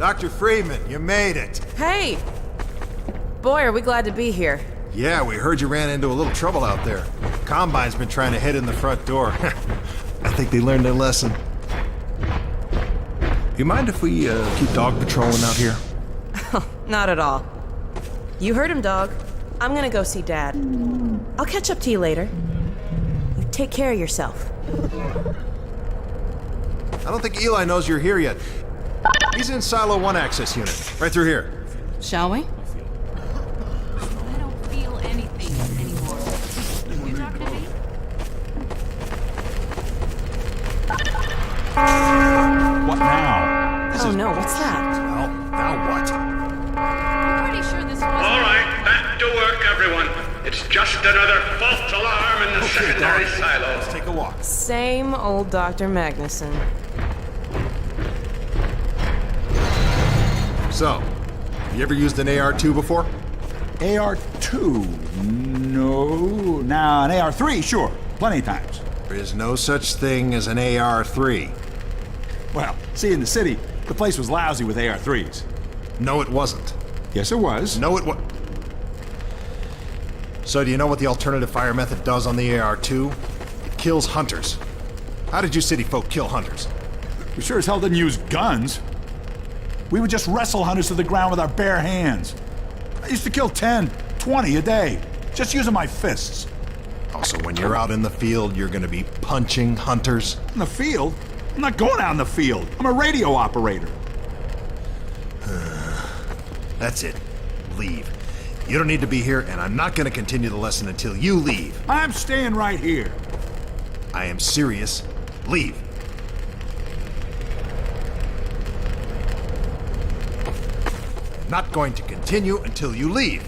Dr. Freeman, you made it. Hey! Boy, are we glad to be here. Yeah, we heard you ran into a little trouble out there. Combine's been trying to hit in the front door. I think they learned their lesson. You mind if we keep dog patrolling out here? Not at all. You heard him, dog. I'm gonna go see Dad. I'll catch up to you later. You take care of yourself. I don't think Eli knows you're here yet. He's in Silo 1 access unit, right through here. Shall we? I don't feel anything anymore. You talking to me? What now? Oh no, what's that? Well, now what? I'm pretty sure this was. All right, back to work, everyone. It's just another false alarm in the secondary silo. Let's take a walk. Same old Dr. Magnuson. So, have you ever used an AR-2 before? AR-2? No. Now, an AR-3, sure. Plenty of times. There is no such thing as an AR-3. Well, see, in the city, the place was lousy with AR-3s. No, it wasn't. Yes, it was. No, it was. So do you know what the alternative fire method does on the AR-2? It kills hunters. How did you city folk kill hunters? We sure as hell didn't use guns. We would just wrestle hunters to the ground with our bare hands. I used to kill 10, 20 a day, just using my fists. Oh, so when you're out in the field, you're gonna be punching hunters? In the field? I'm not going out in the field. I'm a radio operator. That's it. Leave. You don't need to be here, and I'm not gonna continue the lesson until you leave. I'm staying right here. I am serious. Leave. I'm not going to continue until you leave.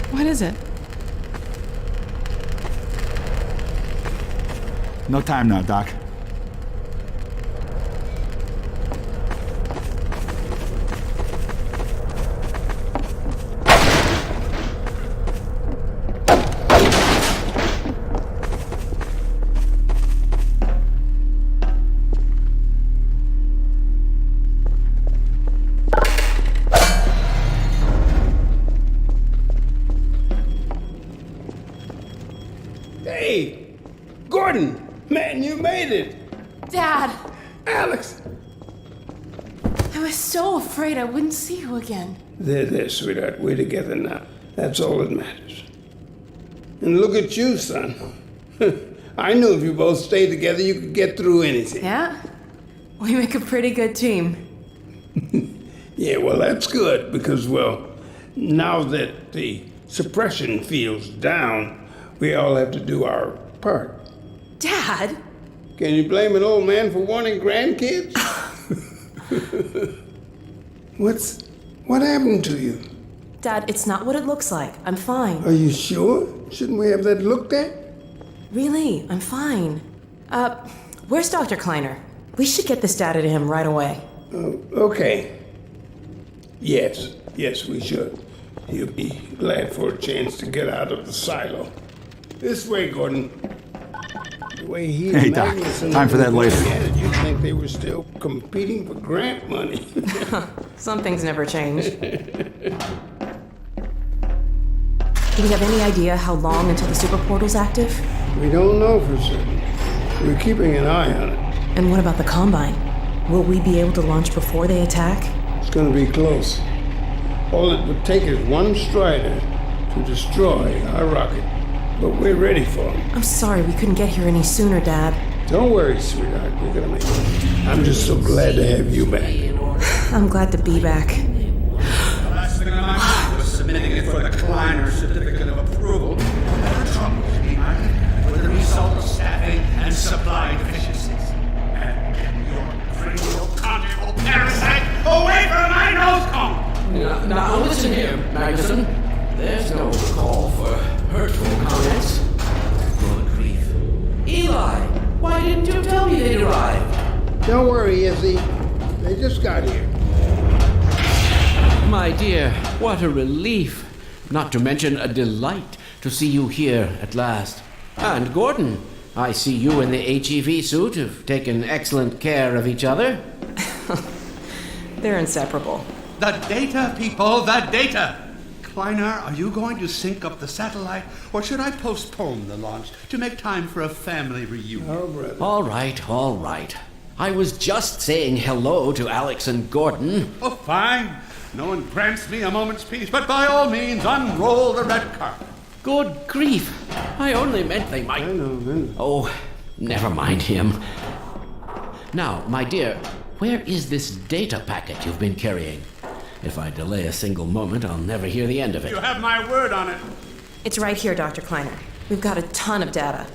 What is it? No time now, Doc. Hey, Gordon, man, you made it. Dad, Alex. I was so afraid I wouldn't see you again. There, sweetheart. We're together now. That's all that matters. And look at you, son. I knew if you both stayed together, you could get through anything. Yeah? We make a pretty good team. Yeah, well, that's good because, well, now that the suppression field's down, we all have to do our part. Dad? Can you blame an old man for wanting grandkids? What happened to you? Dad, it's not what it looks like. I'm fine. Are you sure? Shouldn't we have that looked at? Really, I'm fine. Where's Dr. Kleiner? We should get this data to him right away. Okay. Yes, we should. He'll be glad for a chance to get out of the silo. This way, Gordon. The way he Hey, Doc. Time for that later. You'd think they were still competing for grant money. Some things never change. Do we have any idea how long until the super portal's active? We don't know for certain. We're keeping an eye on it. And what about the Combine? Will we be able to launch before they attack? It's gonna be close. All it would take is one Strider to destroy our rocket. But we're ready for him. I'm sorry we couldn't get here any sooner, Dad. Don't worry, sweetheart. We're gonna make it. I'm just so glad to have you back. I'm glad to be back. The last thing on my mind was submitting it for the Kleiner certificate of approval. The trouble with the result of staffing and supply deficiencies. And your cranial conjugal parasite away from my nose cone! Now listen here, Magnuson. There's no call for hurtful comments. Good grief. Eli, why didn't you tell me they'd arrived? Don't worry, Izzy. They just got here. My dear, what a relief. Not to mention a delight to see you here at last. And Gordon, I see you in the HEV suit have taken excellent care of each other. They're inseparable. The data, people, the data! Kleiner, are you going to sync up the satellite, or should I postpone the launch to make time for a family reunion? Oh, brother. All right. I was just saying hello to Alex and Gordon. Oh, fine. No one grants me a moment's peace, but by all means, unroll the red carpet. Good grief. I only meant they might... I know. Oh, never mind him. Now, my dear, where is this data packet you've been carrying? If I delay a single moment, I'll never hear the end of it. You have my word on it. It's right here, Dr. Kleiner. We've got a ton of data.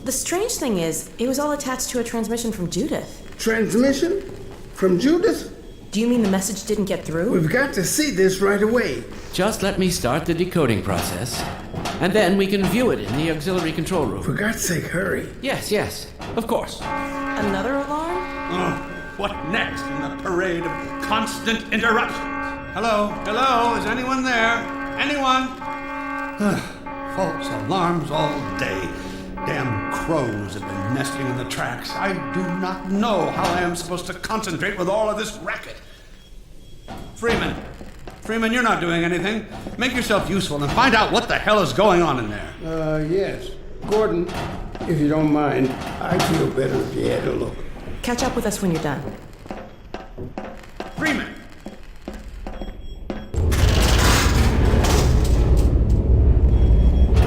The strange thing is, it was all attached to a transmission from Judith. Transmission? From Judith? Do you mean the message didn't get through? We've got to see this right away. Just let me start the decoding process, and then we can view it in the auxiliary control room. For God's sake, hurry. Yes, of course. Another alarm? Oh, what next in the parade of constant interruptions? Hello, is anyone there? Anyone? False alarms all day. Damn crows have been nesting in the tracks. I do not know how I am supposed to concentrate with all of this racket. Freeman, you're not doing anything. Make yourself useful and find out what the hell is going on in there. Yes. Gordon, if you don't mind, I'd feel better if you had a look. Catch up with us when you're done. Freeman!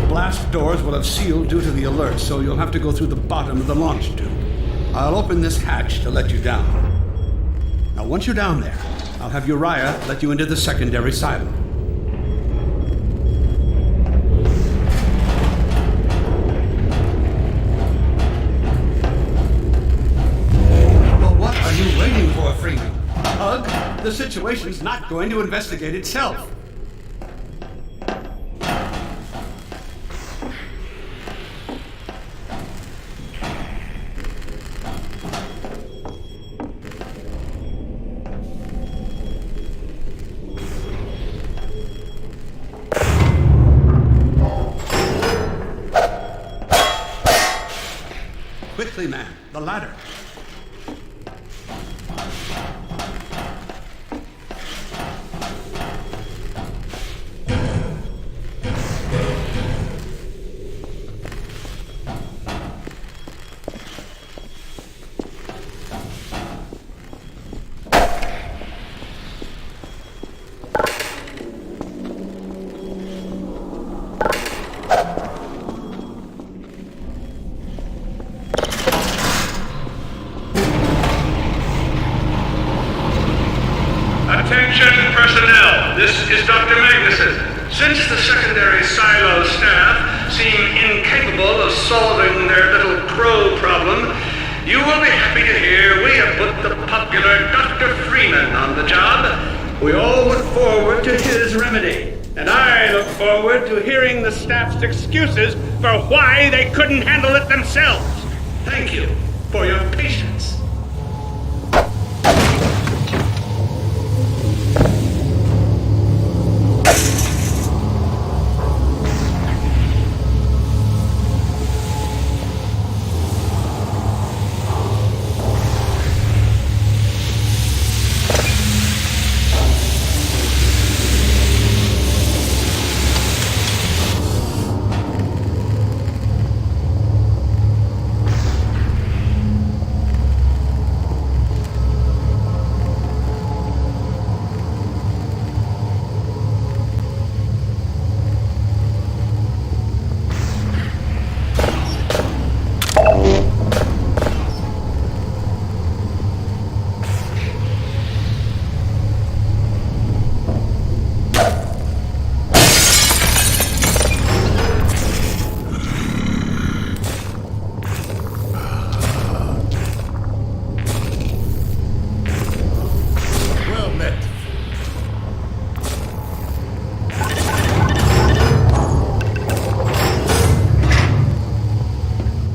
Blast doors will have sealed due to the alert, so you'll have to go through the bottom of the launch tube. I'll open this hatch to let you down. Now, once you're down there, I'll have Uriah let you into the secondary silo. Well, what are you waiting for, Freeman? Hug? The situation's not going to investigate itself. Quickly, man. The ladder. Attention personnel, this is Dr. Magnuson. Since the secondary silo staff seem incapable of solving their little crow problem, you will be happy to hear we have put the popular Dr. Freeman on the job. We all look forward to his remedy, and I look forward to hearing the staff's excuses for why they couldn't handle it themselves. Thank you for your patience.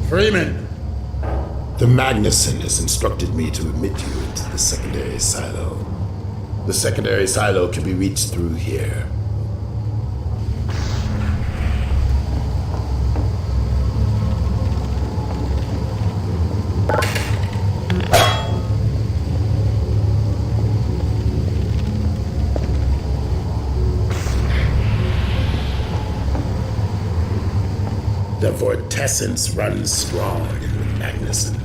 Freeman! The Magnuson has instructed me to admit you into the secondary silo. The secondary silo can be reached through here. vortessence runs strong in the Magnuson.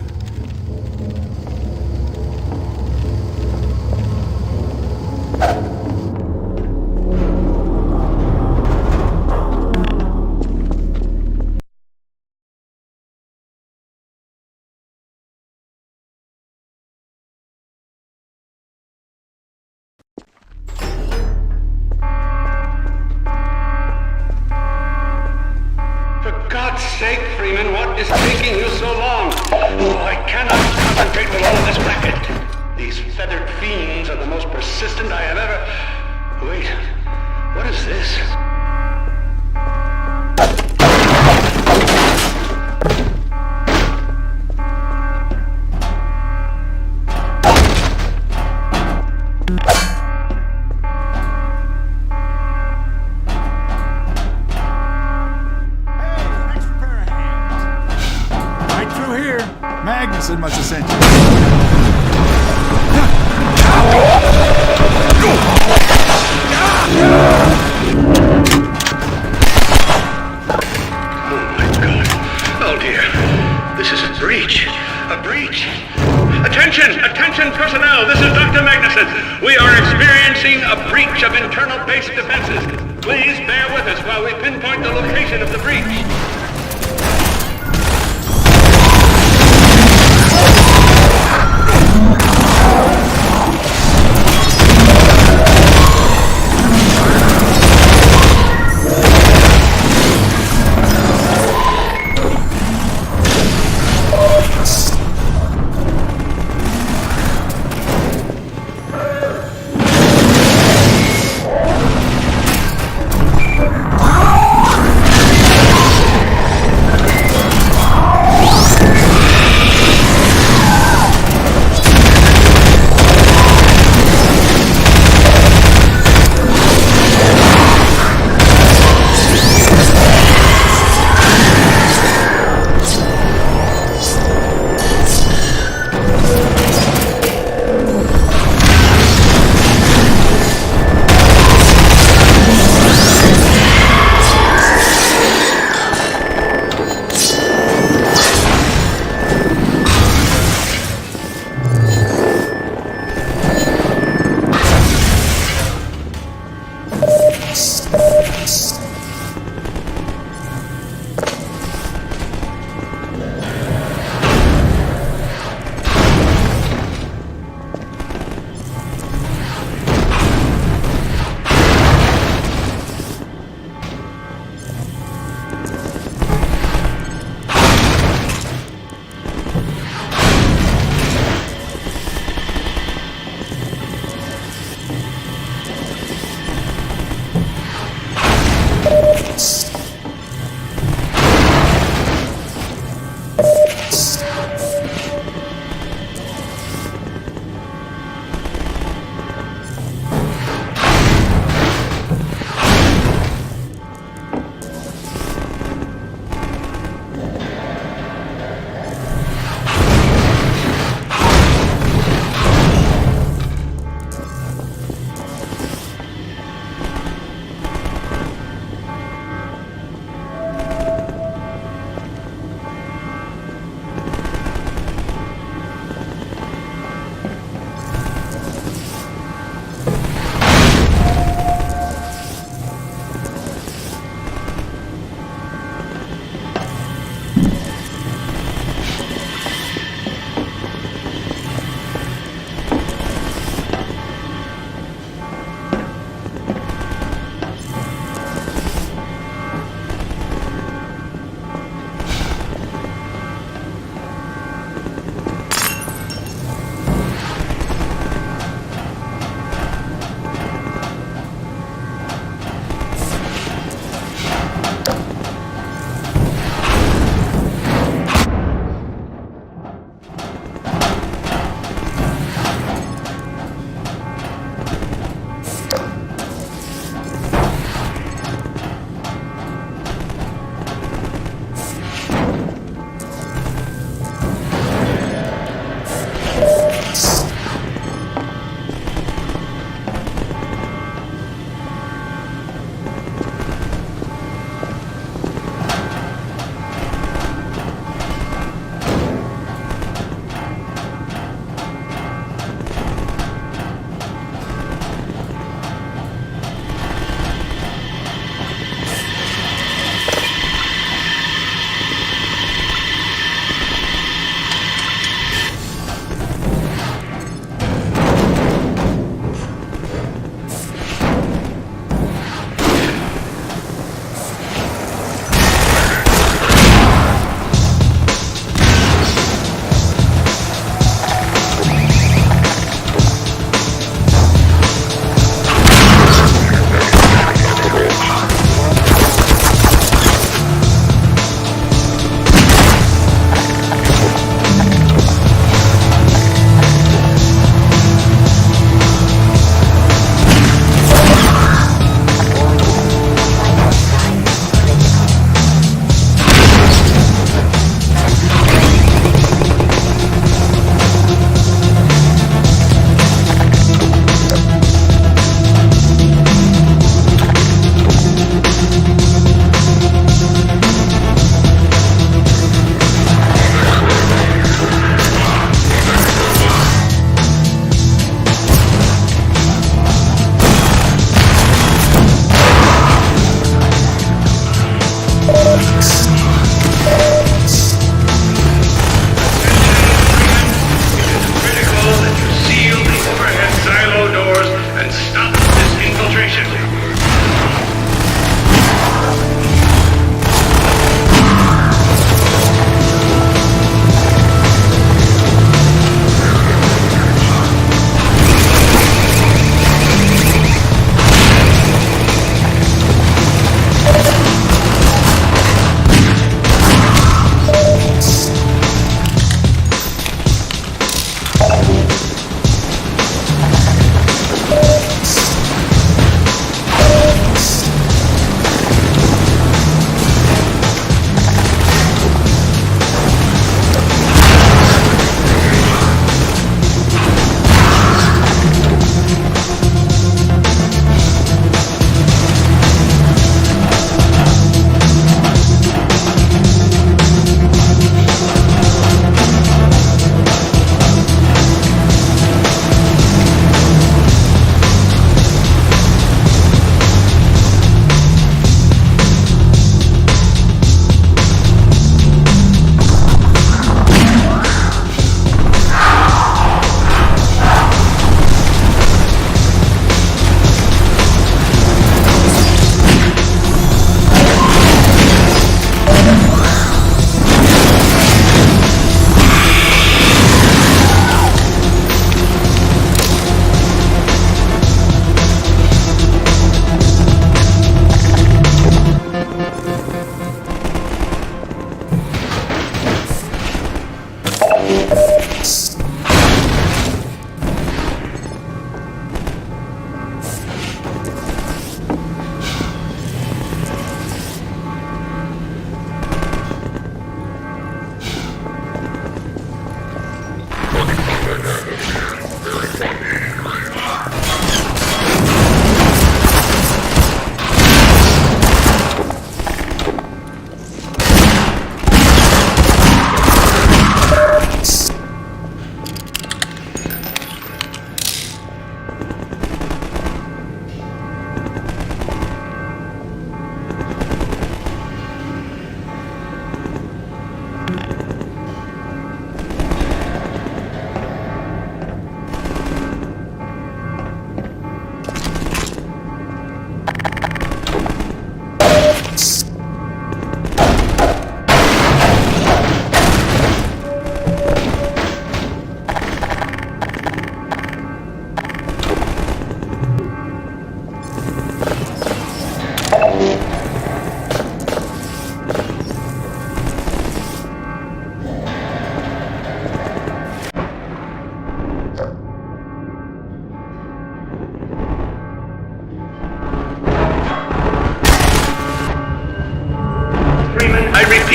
For God's sake, Freeman, what is taking you so long? Oh, I cannot concentrate with all this racket. These feathered fiends are the most persistent I have ever... Wait, what is this? Right through here. Magnuson must have sent you. Oh my God. Oh dear. This is a breach. A breach. Attention! Attention personnel! This is Dr. Magnuson. We are experiencing a breach of internal base defenses. Please bear with us while we pinpoint the location of the breach.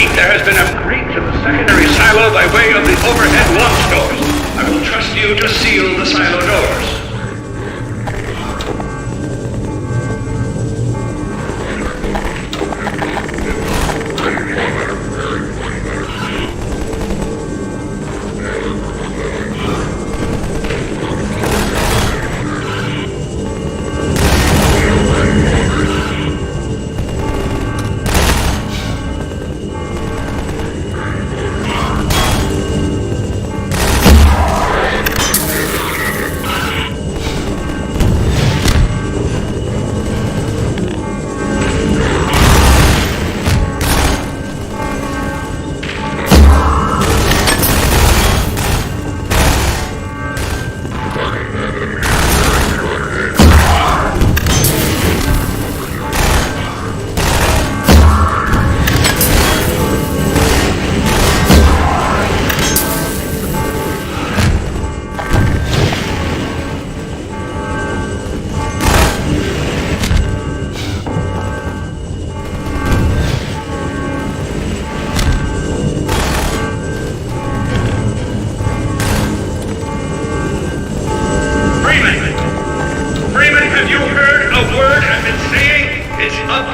repeat, there has been a breach of the secondary silo by way of the overhead launch doors. I will trust you to seal the silo doors.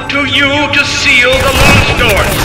To you to seal the launch doors.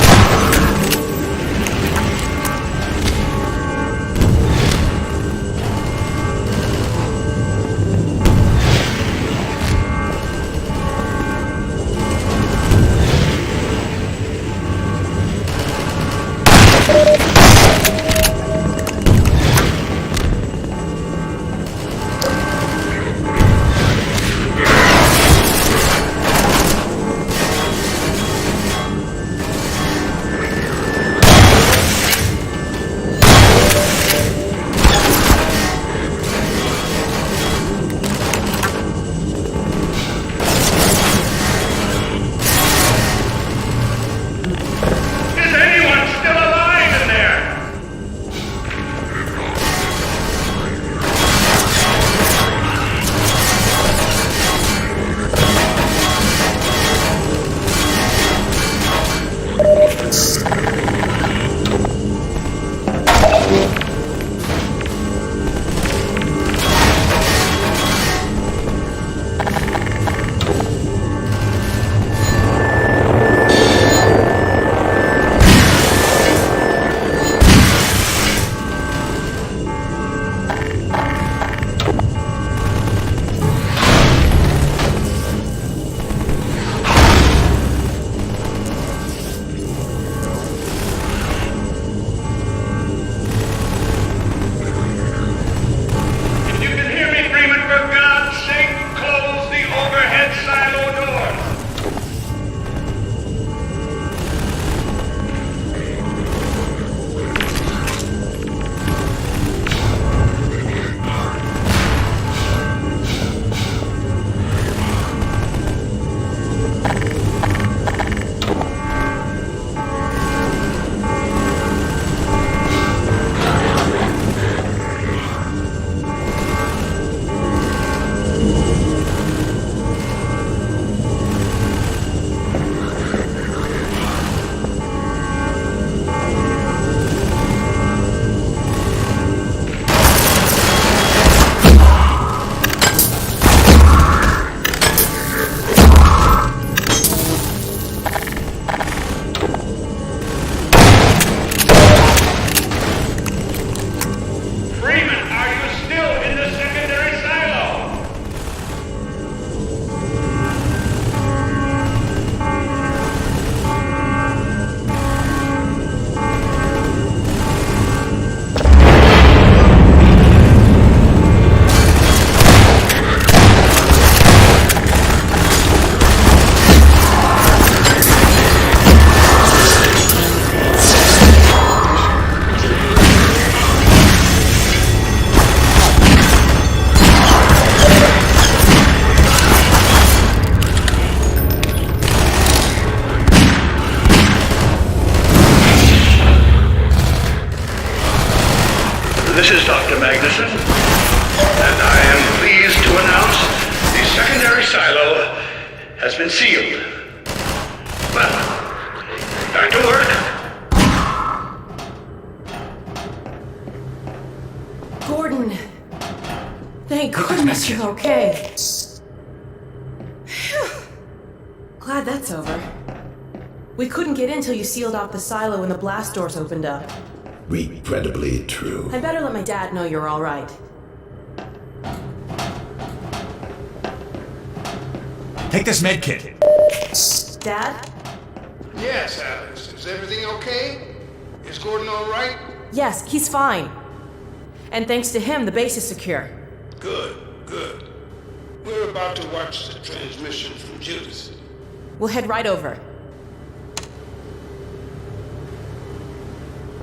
This is Dr. Magnuson, and I am pleased to announce the secondary silo has been sealed. Well, back to work. Thank goodness you're okay. Phew. Glad that's over. We couldn't get in till you sealed off the silo and the blast doors opened up. Regrettably true. I better let my dad know you're all right. Take this med kit. Dad? Yes, Alex. Is everything okay? Is Gordon all right? Yes, he's fine. And thanks to him, the base is secure. Good, good. We're about to watch the transmission from Judas. We'll head right over.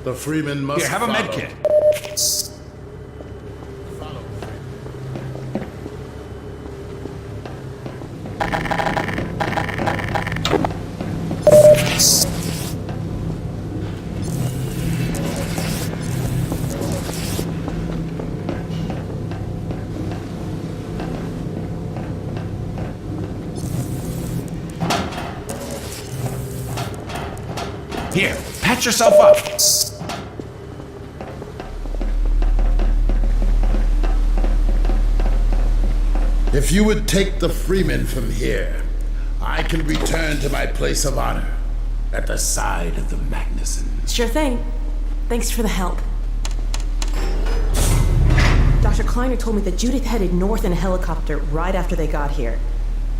The Freeman must Here, have a med follow. kit. Here, patch yourself up. If you would take the Freeman from here, I can return to my place of honor at the side of the Magnuson. Sure thing. Thanks for the help. Dr. Kleiner told me that Judith headed north in a helicopter right after they got here.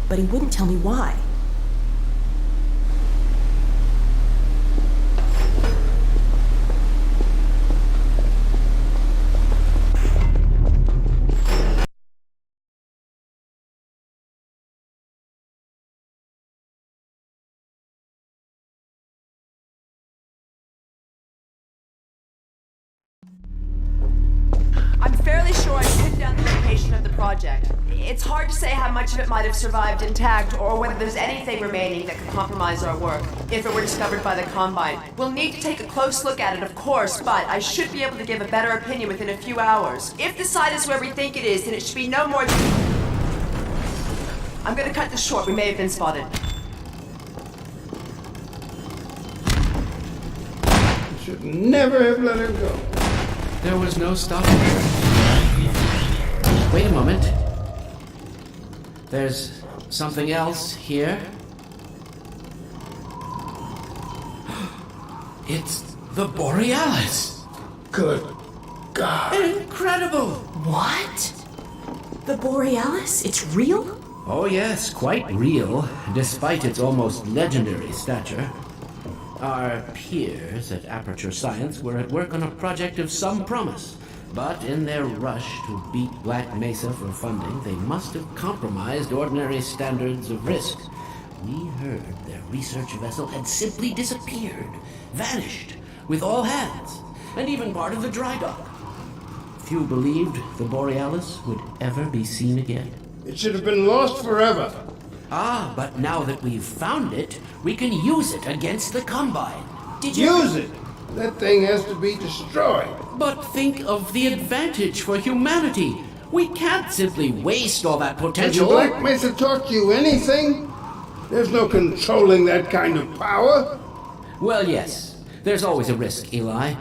But he wouldn't tell me why. I'm fairly sure I've pinned down the location of the project. It's hard to say how much of it might have survived intact or whether there's anything remaining that could compromise our work if it were discovered by the Combine. We'll need to take a close look at it, of course, but I should be able to give a better opinion within a few hours. If the site is where we think it is, then it should be no more than... I'm gonna cut this short. We may have been spotted. You should never have let her go. There was no stopping her. Wait a moment. There's something else here. It's the Borealis. Good God. Incredible! What? The Borealis? It's real? Oh yes, quite real, despite its almost legendary stature. Our peers at Aperture Science were at work on a project of some promise, but in their rush to beat Black Mesa for funding, they must have compromised ordinary standards of risk. We heard their research vessel had simply disappeared, vanished, with all hands, and even part of the dry dock. Few believed the Borealis would ever be seen again. It should have been lost forever. Ah, but now that we've found it, we can use it against the Combine. Did you... Use it! That thing has to be destroyed. But think of the advantage for humanity. We can't simply waste all that Did potential. Black Mesa taught you anything? There's no controlling that kind of power. Well, yes. There's always a risk, Eli.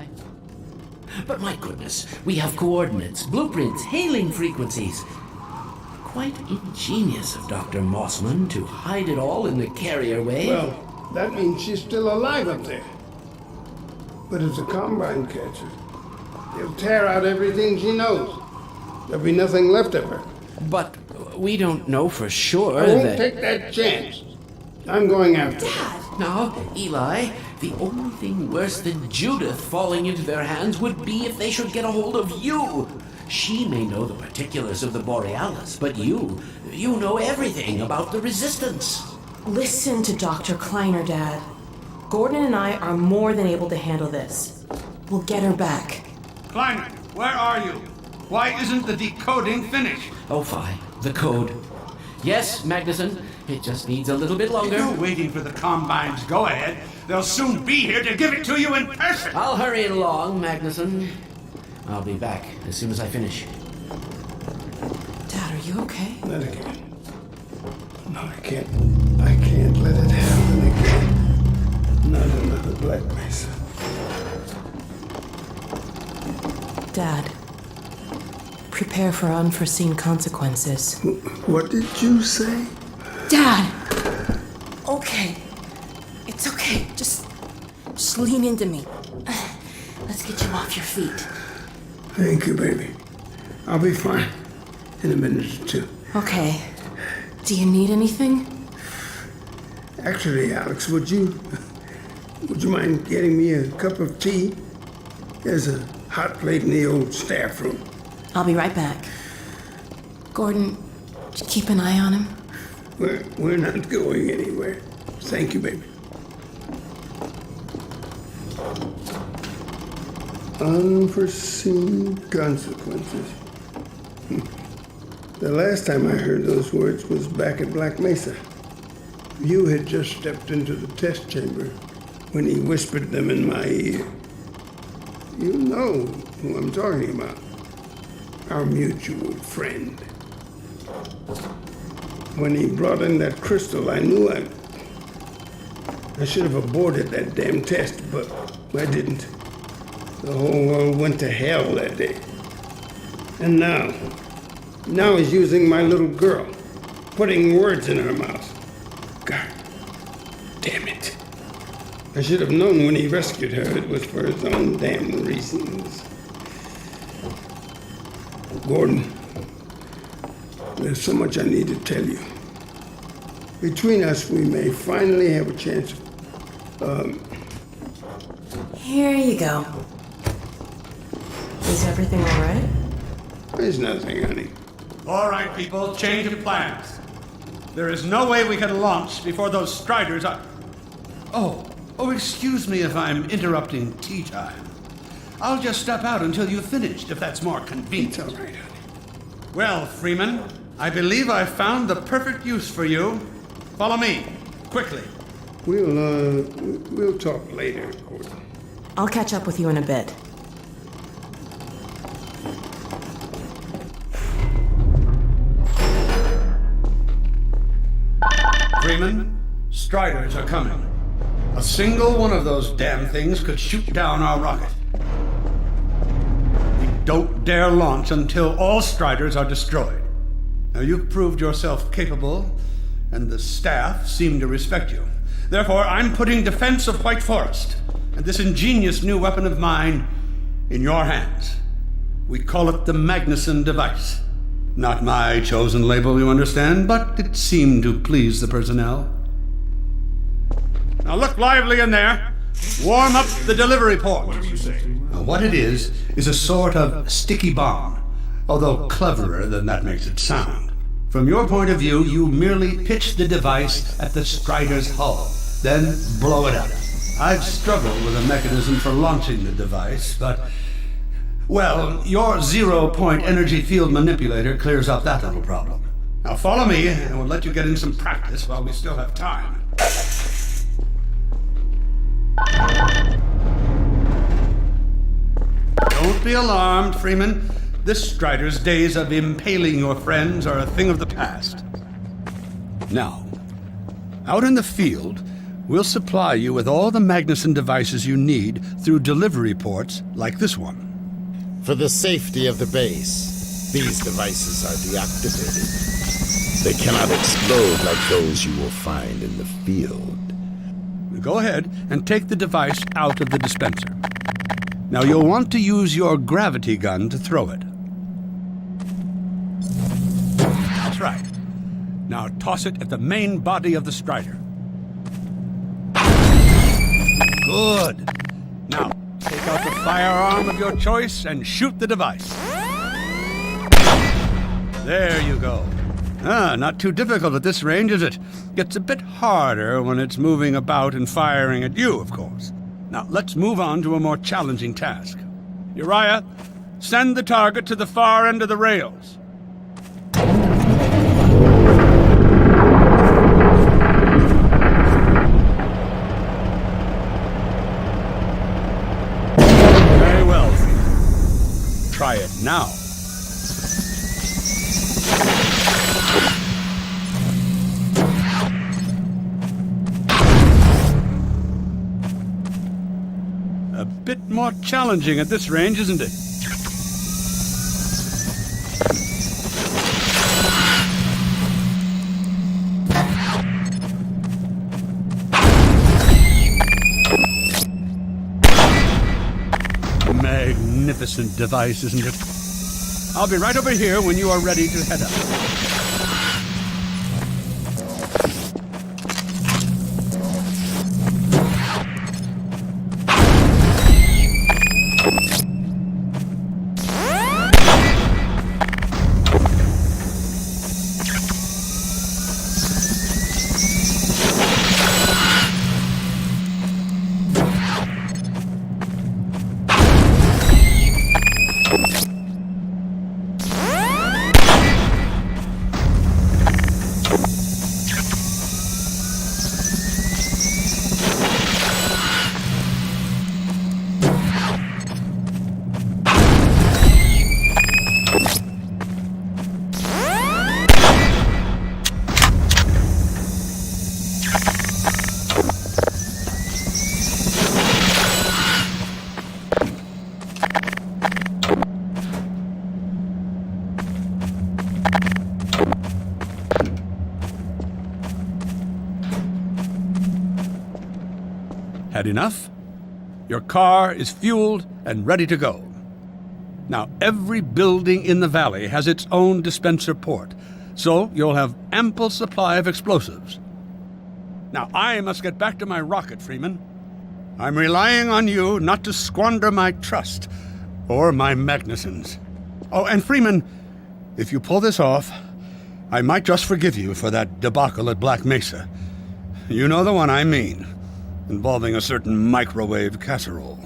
But my goodness, we have coordinates, blueprints, hailing frequencies. Quite ingenious of Dr. Mossman to hide it all in the carrier wave. Well, that means she's still alive up there. But if the Combine catches, they'll tear out everything she knows. There'll be nothing left of her. But we don't know for sure I won't that... take that chance. I'm going after her. Now, Eli, the only thing worse than Judith falling into their hands would be if they should get a hold of you. She may know the particulars of the Borealis, but you know everything about the Resistance. Listen to Dr. Kleiner, Dad. Gordon and I are more than able to handle this. We'll get her back. Kleiner, where are you? Why isn't the decoding finished? Oh, fine. The code. Yes, Magnuson. It just needs a little bit longer. You're waiting for the Combine's go-ahead. They'll soon be here to give it to you in person. I'll hurry along, Magnuson. I'll be back as soon as I finish. Dad, are you okay? Not again. No, I can't let it happen again. Not another Black Mesa. Dad, Prepare for unforeseen consequences. What did you say? Dad! Okay. It's okay. Just lean into me. Let's get you off your feet. Thank you, baby. I'll be fine in a minute or two. Okay. Do you need anything? Actually, Alex, would you mind getting me a cup of tea? There's a hot plate in the old staff room. I'll be right back. Gordon, keep an eye on him. We're not going anywhere. Thank you, baby. Unforeseen consequences. The last time I heard those words was back at Black Mesa. You had just stepped into the test chamber when he whispered them in my ear. You know who I'm talking about. Our mutual friend. When he brought in that crystal, I knew I should have aborted that damn test, but I didn't. The whole world went to hell that day. And now he's using my little girl, putting words in her mouth. God damn it. I should have known when he rescued her it was for his own damn reasons. Gordon, there's so much I need to tell you. Between us, we may finally have a chance of, Here you go. Is everything all right? There's nothing, honey. All right, people, change of plans. There is no way we can launch before those Striders are... Oh, excuse me if I'm interrupting tea time. I'll just step out until you've finished, if that's more convenient. It's all right, honey. Well, Freeman, I believe I've found the perfect use for you. Follow me, quickly. We'll talk later, Gordon. I'll catch up with you in a bit. Freeman, Striders are coming. A single one of those damn things could shoot down our rocket. We don't dare launch until all Striders are destroyed. Now, you've proved yourself capable, and the staff seem to respect you. Therefore, I'm putting defense of White Forest and this ingenious new weapon of mine in your hands. We call it the Magnuson device. Not my chosen label, you understand, but it seemed to please the personnel. Now look lively in there. Warm up the delivery port. What it is a sort of sticky bomb, although cleverer than that makes it sound. From your point of view, you merely pitch the device at the Strider's hull, then blow it up. I've struggled with a mechanism for launching the device, but... well, your zero-point energy field manipulator clears up that little problem. Now follow me, and we'll let you get in some practice while we still have time. Don't be alarmed, Freeman. This Strider's days of impaling your friends are a thing of the past. Now, out in the field, we'll supply you with all the Magnuson devices you need through delivery ports like this one. For the safety of the base, these devices are deactivated. They cannot explode like those you will find in the field. Go ahead and take the device out of the dispenser. Now you'll want to use your gravity gun to throw it. That's right. Now toss it at the main body of the Strider. Good. Now, take out the firearm of your choice and shoot the device. There you go. Not too difficult at this range, is it? Gets a bit harder when it's moving about and firing at you, of course. Now, let's move on to a more challenging task. Uriah, send the target to the far end of the rails. Very well. Try it now. A bit more challenging at this range, isn't it? magnificent device, isn't it? I'll be right over here when you are ready to head up. Had enough? Your car is fueled and ready to go. Now, every building in the valley has its own dispenser port, so you'll have ample supply of explosives. Now, I must get back to my rocket, Freeman. I'm relying on you not to squander my trust, or my Magnuson's. Oh, and Freeman, if you pull this off, I might just forgive you for that debacle at Black Mesa. You know the one I mean, involving a certain microwave casserole.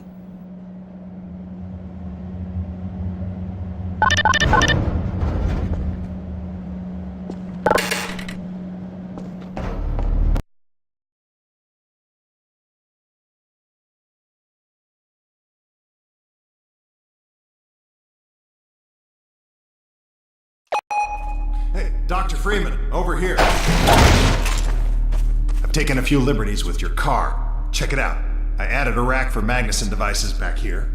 Hey, Dr. Freeman, over here. I've taken a few liberties with your car. Check it out. I added a rack for Magnuson devices back here.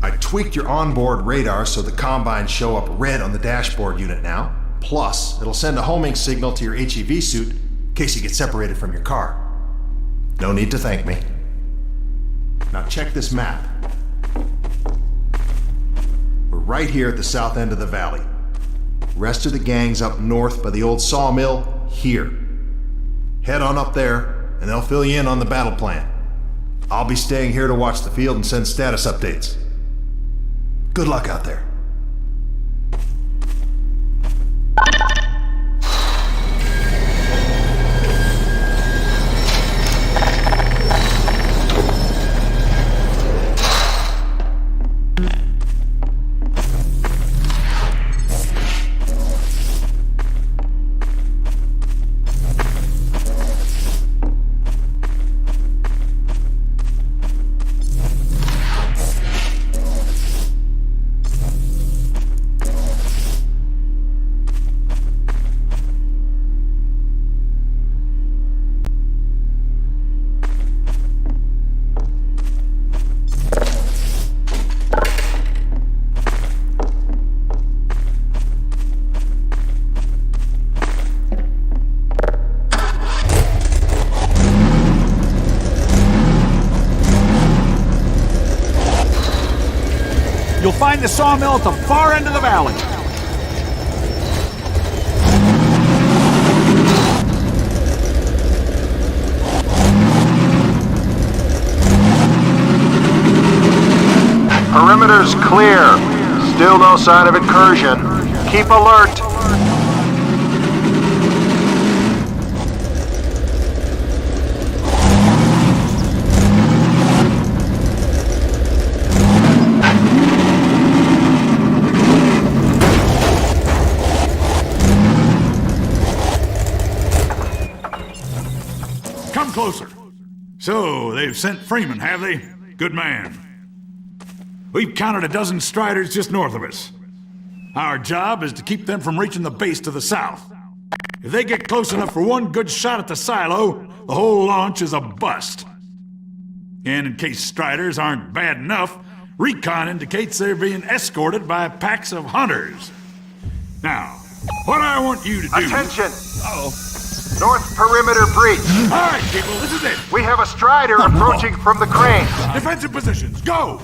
I tweaked your onboard radar so the combines show up red on the dashboard unit now. Plus, it'll send a homing signal to your HEV suit in case you get separated from your car. No need to thank me. Now check this map. We're right here at the south end of the valley. Rest of the gang's up north by the old sawmill here. Head on up there, and they'll fill you in on the battle plan. I'll be staying here to watch the field and send status updates. Good luck out there. You'll find the sawmill at the far end of the valley. Perimeter's clear. Still no sign of incursion. Keep alert. Come closer. So, they've sent Freeman, have they? Good man. We've counted a dozen Striders just north of us. Our job is to keep them from reaching the base to the south. If they get close enough for one good shot at the silo, the whole launch is a bust. And in case Striders aren't bad enough, recon indicates they're being escorted by packs of hunters. Now, what I want you to do... Attention! Uh-oh. North perimeter breach. All right, people, this is it. We have a Strider approaching from the crane. Defensive positions, go!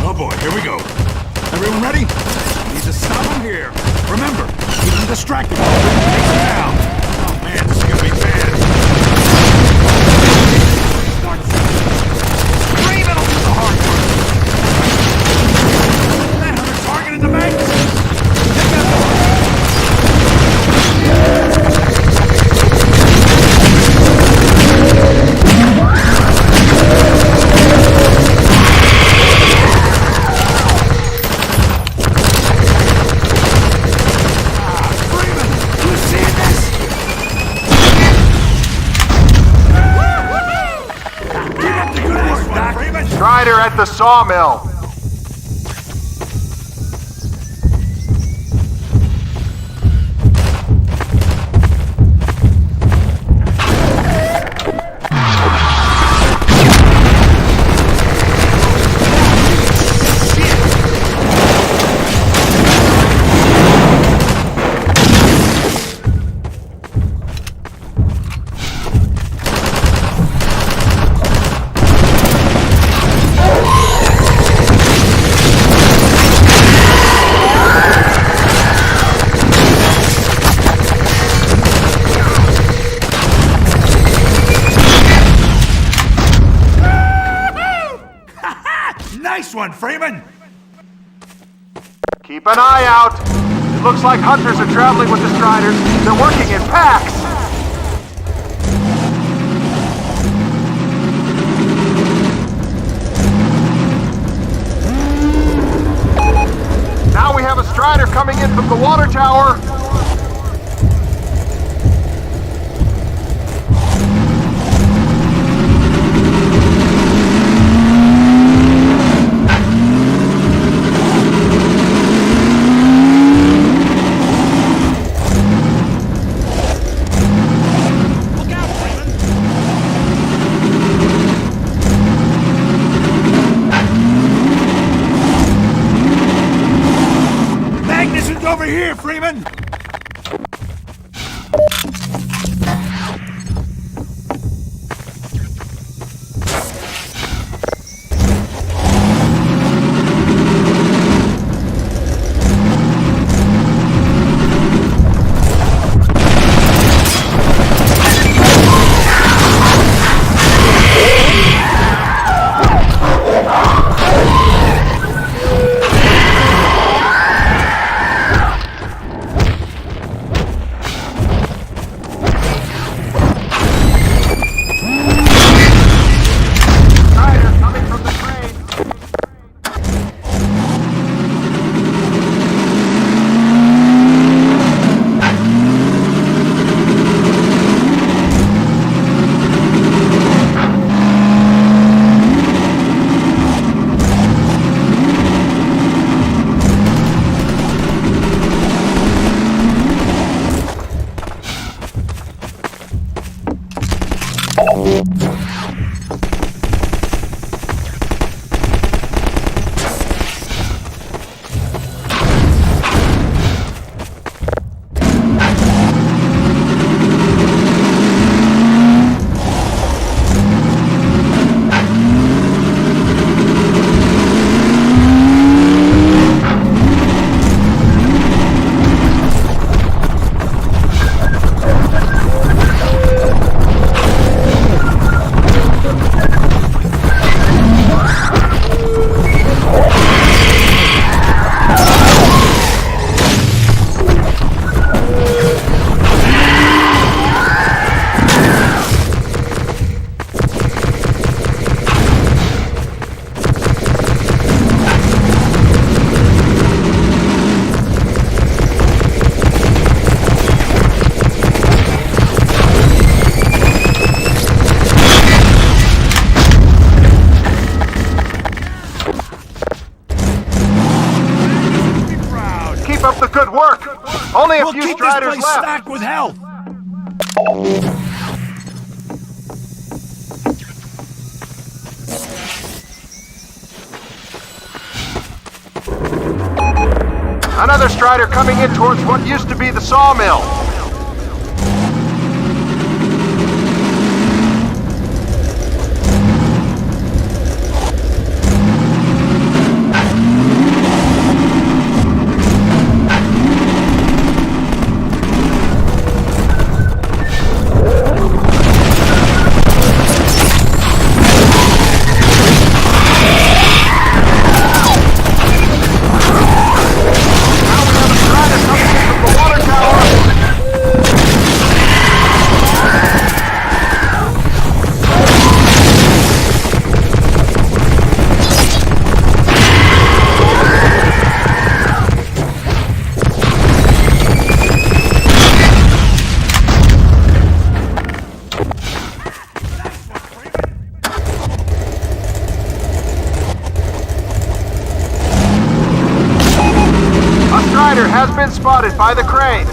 Oh boy, here we go. Everyone ready? Need to stop them here. Remember, keep them distracted. Take them down. Oh man, this is gonna be bad. Freeman will do the hard work. That hunter targeted the magazine. Take out the Strider at the sawmill. Nice one, Freeman! Keep an eye out. It looks like hunters are traveling with the Striders. They're working in packs. Now we have a Strider coming in from the water tower. Over here, Freeman! Good work! Only a few Striders left! Stacked with health! Another Strider coming in towards what used to be the sawmill. Has been spotted by the cranes.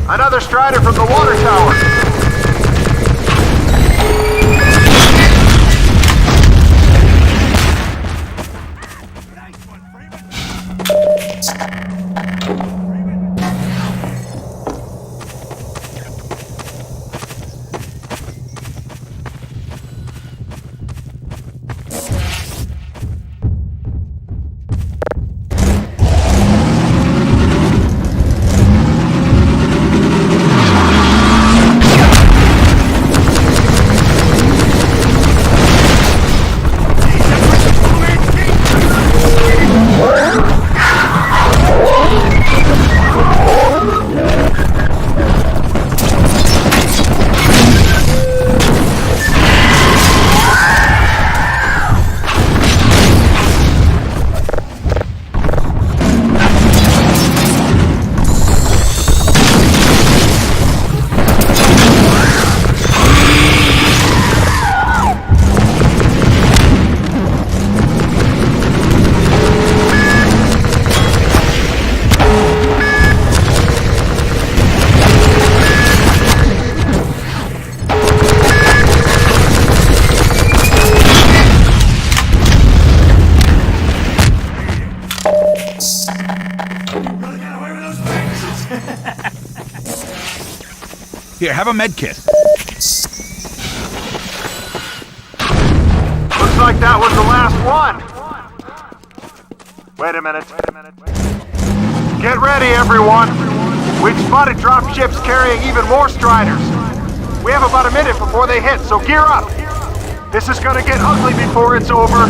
Another Strider from the water tower. Here, have a med kit. Looks like that was the last one. Wait a minute. Get ready, everyone. We've spotted drop ships carrying even more Striders. We have about a minute before they hit, so gear up. This is gonna get ugly before it's over.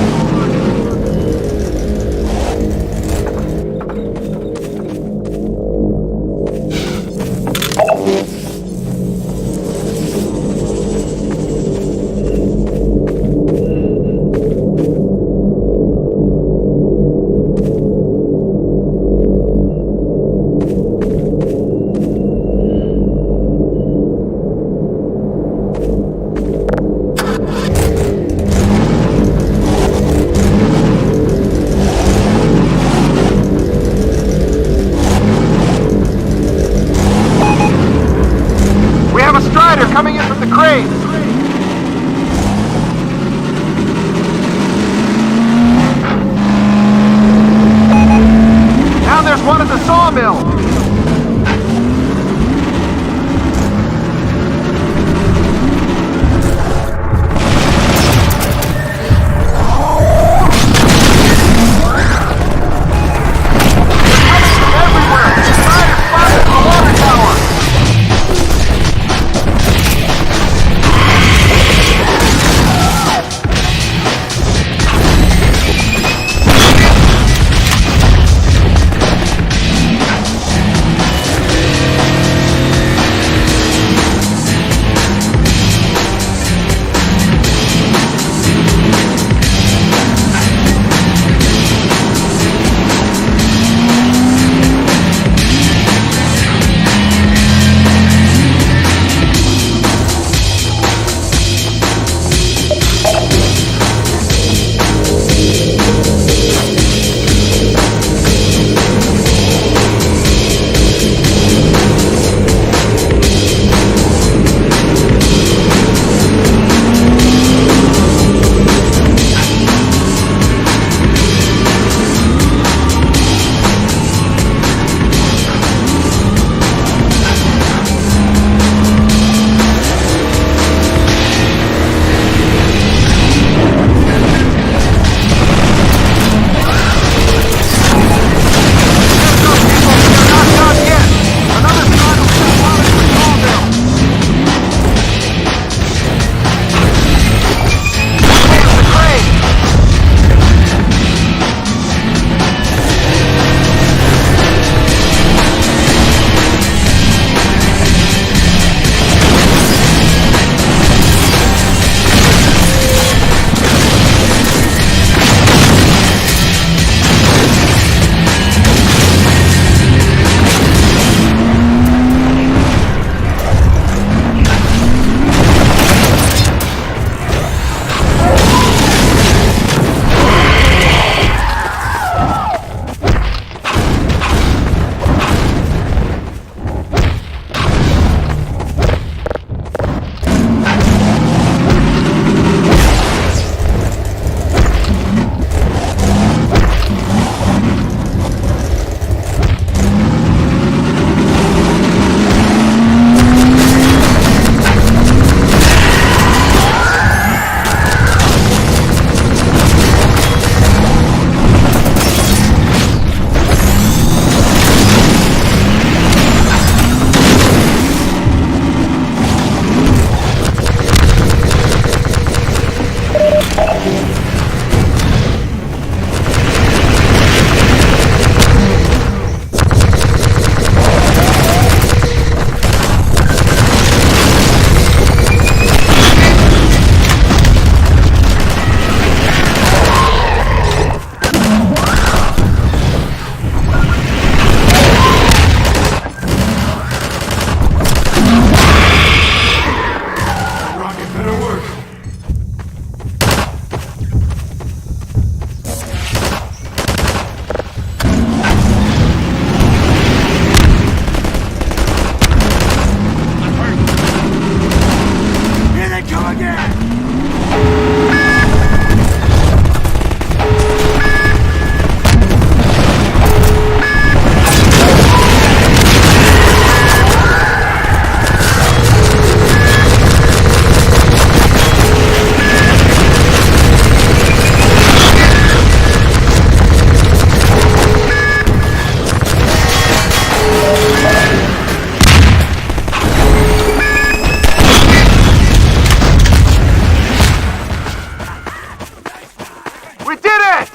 We did it!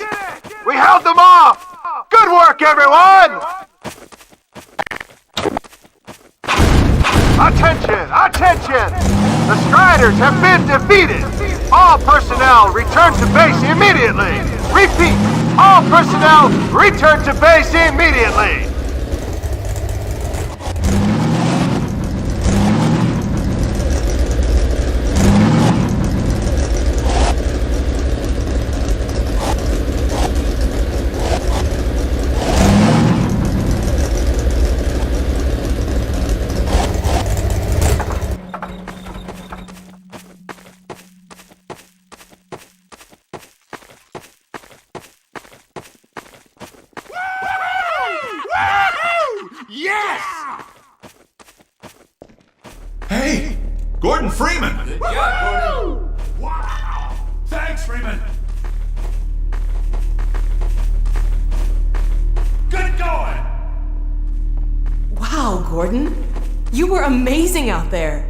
We held them off! Good work, everyone! Attention! Attention! The Striders have been defeated! All personnel return to base immediately! Repeat! All personnel return to base immediately! Yes! Hey, Gordon Freeman! Good job, Gordon. Wow! Thanks, Freeman! Good going! Wow, Gordon. You were amazing out there.